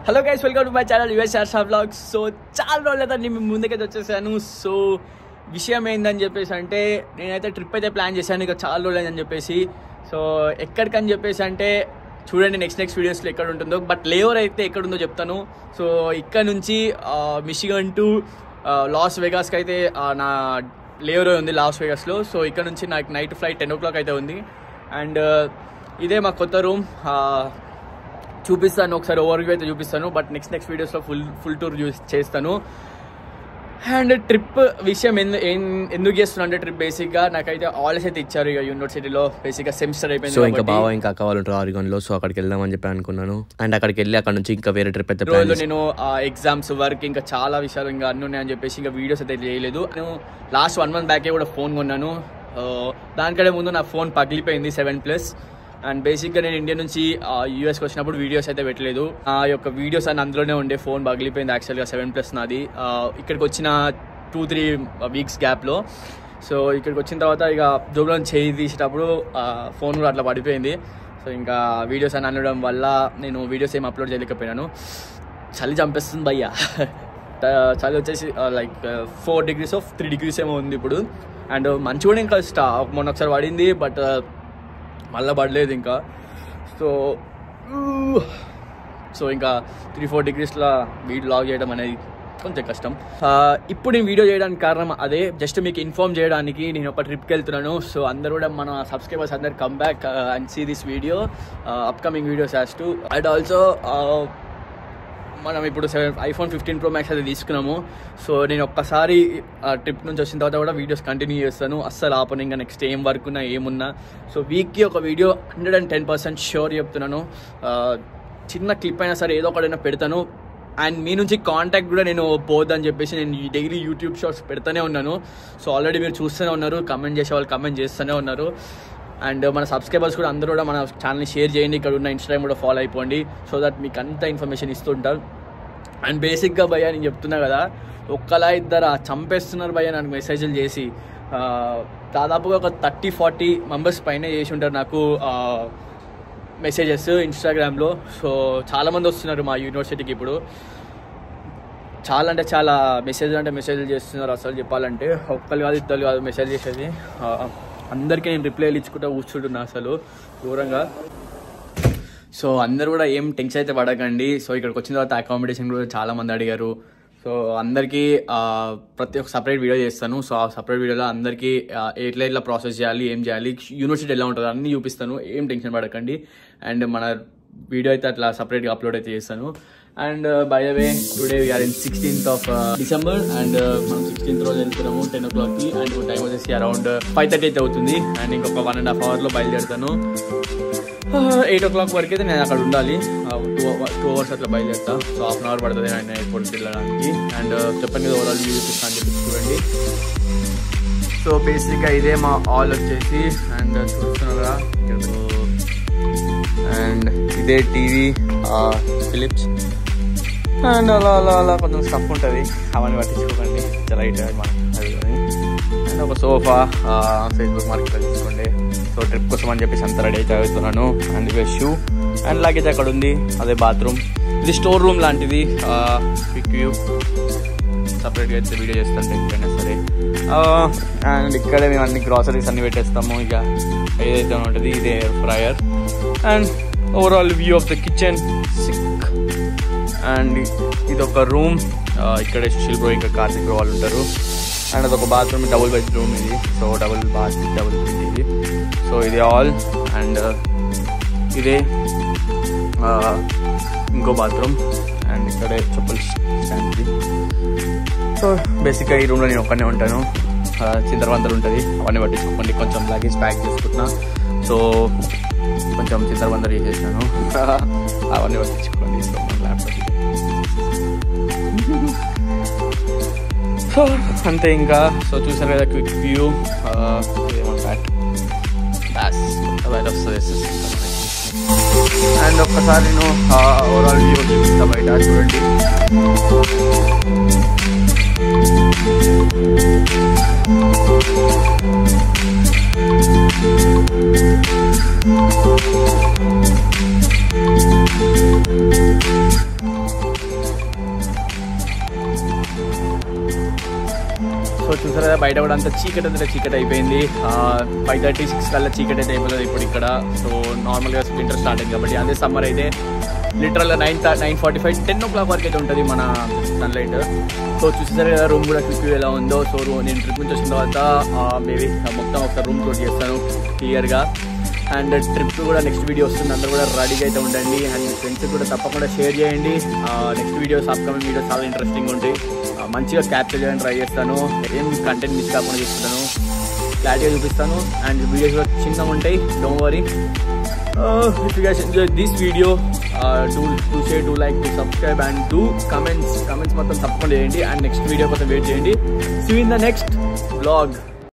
Hello guys, welcome to my channel USR Shah vlogs. So చాలా రోజులైతే మేము ముందుకైతే వచ్చేసాను. సో విషయం ఏందని చెప్పేసి అంటే నేనైతే ట్రిప్ అయితే ప్లాన్ చేశాను, ఇక చాలా రోజులైందని చెప్పేసి. సో ఎక్కడికని చెప్పేసి అంటే చూడండి నెక్స్ట్ వీడియోస్లో ఎక్కడ ఉంటుందో. బట్ లేవర్ అయితే ఎక్కడుందో చెప్తాను. సో ఇక్కడ నుంచి మిషిగన్ టు లాస్ వెగాస్కి అయితే నా లేవర్ ఉంది లాస్ వెగాస్లో. సో ఇక్కడ నుంచి నాకు నైట్ ఫ్లైట్ 10 o'clock అయితే ఉంది. అండ్ ఇదే మా కొత్త రూమ్. చూపిస్తాను ఒకసారి, ఓవర్వ్యూ అయితే చూపిస్తాను. బట్ నెక్స్ట్ వీడియోస్లో ఫుల్ టూర్ చేస్తాను. అండ్ ట్రిప్ విషయం ఎందుకు చేస్తున్నా అంటే ట్రిప్ బేసిక్గా నాకైతే ఆల్స్ అయితే ఇచ్చారు ఇక యూనివర్సిటీలో. బేసిక్గా సెమిస్టర్ అయిపోయింది. సో ఇంకా బావ ఇంకా అక్క వాళ్ళు ఉంటారు ఆరిగన్లో. సో అక్కడికి వెళ్దామని చెప్పి అనుకున్నాను. అండ్ అక్కడికి వెళ్ళి అక్కడ నుంచి ఇంకా వేరే ట్రిప్ అయితే రోజు నేను ఎగ్జామ్స్ వర్క్ ఇంకా చాలా విషయాలు ఇంకా అన్నీ ఉన్నాయని చెప్పేసి ఇంకా వీడియోస్ అయితే చేయలేదు. నేను లాస్ట్ 1 month బ్యాకే కూడా ఫోన్ కొన్నాను. దానికంటే ముందు నా ఫోన్ పగిలిపోయింది 7+. అండ్ బేసిక్గా నేను ఇండియా నుంచి యూఎస్కి వచ్చినప్పుడు వీడియోస్ అయితే పెట్టలేదు. ఆ యొక్క వీడియోస్ అన్ని అందులోనే ఉండే. ఫోన్ పగిలిపోయింది యాక్చువల్గా 7+ నాది. ఇక్కడికి వచ్చిన 2-3 weeks గ్యాప్లో. సో ఇక్కడికి వచ్చిన తర్వాత ఇక జోబులో చేయి తీసేటప్పుడు ఫోన్ కూడా అట్లా పడిపోయింది. సో ఇంకా వీడియోస్ అని అనడం వల్ల నేను వీడియోస్ ఏం అప్లోడ్ చేయలేకపోయినాను. చలి చంపేస్తుంది భయ్యా. చలి వచ్చేసి లైక్ 4 degrees 3 degrees ఏమో ఉంది ఇప్పుడు. అండ్ మంచి కూడా ఇంకా మొన్న ఒకసారి పడింది, బట్ మళ్ళీ పడలేదు ఇంకా. సో ఇంకా 3-4 degreesలో వీడియో లాగ్ చేయడం అనేది కొంచెం కష్టం. ఇప్పుడు నేను వీడియో చేయడానికి కారణం అదే, జస్ట్ మీకు ఇన్ఫార్మ్ చేయడానికి. నేను ఒక ట్రిప్కి వెళ్తున్నాను. సో అందరూ కూడా మన సబ్స్క్రైబర్స్ అందరు come back and see this video, upcoming videos as to. And also మనం ఇప్పుడు iPhone 15 Pro Max అయితే తీసుకున్నాము. సో నేను ఒక్కసారి ట్రిప్ నుంచి వచ్చిన తర్వాత కూడా వీడియోస్ కంటిన్యూ చేస్తాను, అస్సలు ఆపను. ఇంకా నెక్స్ట్ ఏం వర్క్ ఉన్నా ఏమున్నా. సో వీక్కి ఒక వీడియో 110% షూర్ చెప్తున్నాను. చిన్న క్లిప్ అయినా సరే ఏదో ఒకటైనా పెడతాను. అండ్ మీ నుంచి కాంటాక్ట్ కూడా నేను పోద్దని చెప్పేసి నేను డైలీ యూట్యూబ్ షార్ట్స్ పెడతానే ఉన్నాను. సో ఆల్రెడీ మీరు చూస్తూనే ఉన్నారు, కమెంట్ చేసే వాళ్ళు కమెంట్ చేస్తూనే ఉన్నారు. అండ్ మన సబ్స్క్రైబర్స్ కూడా అందరూ కూడా మన ఛానల్ని షేర్ చేయండి. ఇక్కడ ఉన్న ఇన్స్టాగ్రామ్ కూడా ఫాలో అయిపోండి, సో దట్ మీకు అంత ఇన్ఫర్మేషన్ ఇస్తుంటారు. అండ్ బేసిక్గా భయ్యా నేను చెప్తున్నా కదా, ఒక్కలా ఇద్దరు చంపేస్తున్నారు భయ్యా నాకు మెసేజ్లు చేసి. దాదాపుగా ఒక 30-40 మెంబర్స్ పైన చేసి ఉంటారు నాకు మెసేజెస్ ఇన్స్టాగ్రామ్లో. సో చాలామంది వస్తున్నారు మా యూనివర్సిటీకి ఇప్పుడు. చాలా అంటే చాలా మెసేజ్లు చేస్తున్నారు. అసలు చెప్పాలంటే ఒక్కరు కాదు ఇద్దరు కాదు మెసేజ్ చేసేది. అందరికీ నేను రిప్లైలు ఇచ్చుకుంటూ కూర్చుంటున్నా అసలు దూరంగా. సో అందరు కూడా ఏం టెన్షన్ అయితే పడకండి. సో ఇక్కడికి వచ్చిన తర్వాత అకామిడేషన్ కూడా చాలామంది అడిగారు. సో అందరికీ ప్రతి ఒక్క సపరేట్ వీడియో చేస్తాను. సో ఆ సపరేట్ వీడియోలో అందరికీ ఎట్లా ప్రాసెస్ చేయాలి, ఏం చేయాలి, యూనివర్సిటీ ఎలా ఉంటుందో అన్నీ చూపిస్తాను. ఏం టెన్షన్ పడకండి. అండ్ మన వీడియో అయితే అట్లా సపరేట్గా అప్లోడ్ అయితే చేస్తాను. And by the way today we're in 16th December. And మనం 16th రోజు వెళ్తున్నాము 10 o'clockకి. అండ్ టైం వచ్చేసి అరౌండ్ 5:30 అయితే అవుతుంది. అండ్ ఇంకొక 1.5 hourలో బయలుదేరుతాను. 8 o'clock వరకు అయితే నేను అక్కడ ఉండాలి. 2 hours అట్లా బయలుదేరుతా. సో 1/2 hour పడుతుంది ఆయన ఎయిర్పోర్ట్కి వెళ్ళడానికి. అండ్ చెప్పండి కదా ఓవరాల్ వ్యూ చూపిస్తాను అని చెప్పి చూడండి. సో బేసిక్గా ఇదే మా హాల్ వచ్చేసి. అండ్ చూస్తున్నారా, అండ్ ఇదే టీవీ ఫిలిప్స్. అండ్ అలా కొంచెం స్టఫ్ ఉంటుంది, అవన్నీ పట్టించుకోకండి. చాలా లైట్ మనం అది. అండ్ ఒక సోఫా ఫేస్బుక్ మార్కెట్లో తీసుకోండి. సో ట్రిప్ కోసం అని చెప్పేసి అంత రెడీ అయితే అవుతున్నాను. అండ్ ఇవే షూ అండ్ లగేజ్ అక్కడ ఉంది. అదే బాత్రూమ్. ఇది స్టోర్ రూమ్ లాంటిది. క్విక్ వ్యూ సపరేట్గా అయితే వీడియో చేస్తాను ఎక్కడైనా సరే. అండ్ ఇక్కడే మేము అన్ని గ్రాసరీస్ అన్ని పెట్టేస్తాము. ఇక ఏదైతే ఉంటుంది ఇదే air fryer. And overall view of the kitchen sink. And ఇది ఒక రూమ్. ఇక్కడే సుశీల్ బ్రో ఇంకా కార్తిక్ బ్రో వాళ్ళు ఉంటారు. అండ్ అదొక బాత్రూమ్, డబుల్ బెడ్రూమ్ ఇది. సో డబుల్ బాత్ డబుల్ ఇది. సో ఇది ఆల్. అండ్ ఇదే ఇంకో బాత్రూమ్. అండ్ ఇక్కడే చెప్పులు స్టాండ్. సో బేసిక్గా ఈ రూమ్లో నేను ఒక్కనే ఉంటాను. చింతరవందలు ఉంటుంది, అవన్నీ పట్టించుకోండి. కొంచెం లగేజ్ ప్యాక్ చేసుకుంటున్నా. సో కొంచెం చింతరవందలు చేసేసాను, అవన్నీ పట్టించుకోండి. సో మన ల్యాప్టాప్ సో అంతే ఇంకా. సో చూసారు కదా క్విక్ వ్యూ. బయట వస్తుంది. అండ్ ఒక్కసారి నేను ఓవరాల్ వ్యూ చూపిస్తా బయట చూడండి. చూసారా బయట కూడా అంత చీకటి అయిపోయింది. 5:36 కల్లా చీకటి అయితే అయిపోతుంది ఇప్పుడు ఇక్కడ. సో నార్మల్గా వింటర్ స్టార్ట్ అయింది కాబట్టి, అదే సమ్మర్ అయితే లిటరల్గా 9:45 10 o'clock వరకు అయితే ఉంటుంది మన సన్లైట్. సో చూసేసారు కదా రూమ్ కూడా క్లిక్ ఎలా ఉందో. సో నేను ట్రిప్ నుంచి వచ్చిన తర్వాత మేబీ మొత్తం ఒకసారి రూమ్ టూర్ చేస్తాను క్లియర్గా. అండ్ ట్రిప్ కూడా నెక్స్ట్ వీడియో వస్తుంది, అందరూ కూడా రెడీగా అయితే ఉండండి. అండ్ మీ ఫ్రెండ్స్కి కూడా తప్పకుండా షేర్ చేయండి. నెక్స్ట్ వీడియోస్ అప్కమింగ్ వీడియోస్ చాలా ఇంట్రెస్టింగ్ ఉంటాయి, మంచిగా క్యాప్చర్ చేయడానికి ట్రై చేస్తాను. ఏం కంటెంట్ మిస్ కాకుండా చూపిస్తాను, క్లారిటీగా చూపిస్తాను. అండ్ వీడియోస్ కూడా చిన్నగా ఉంటాయి, don't worry. If you guys enjoyed this video, do share, do like, do subscribe and do comments మొత్తం తప్పకుండా చేయండి. అండ్ నెక్స్ట్ వీడియో కోసం వెయిట్ చేయండి. See you in the next vlog.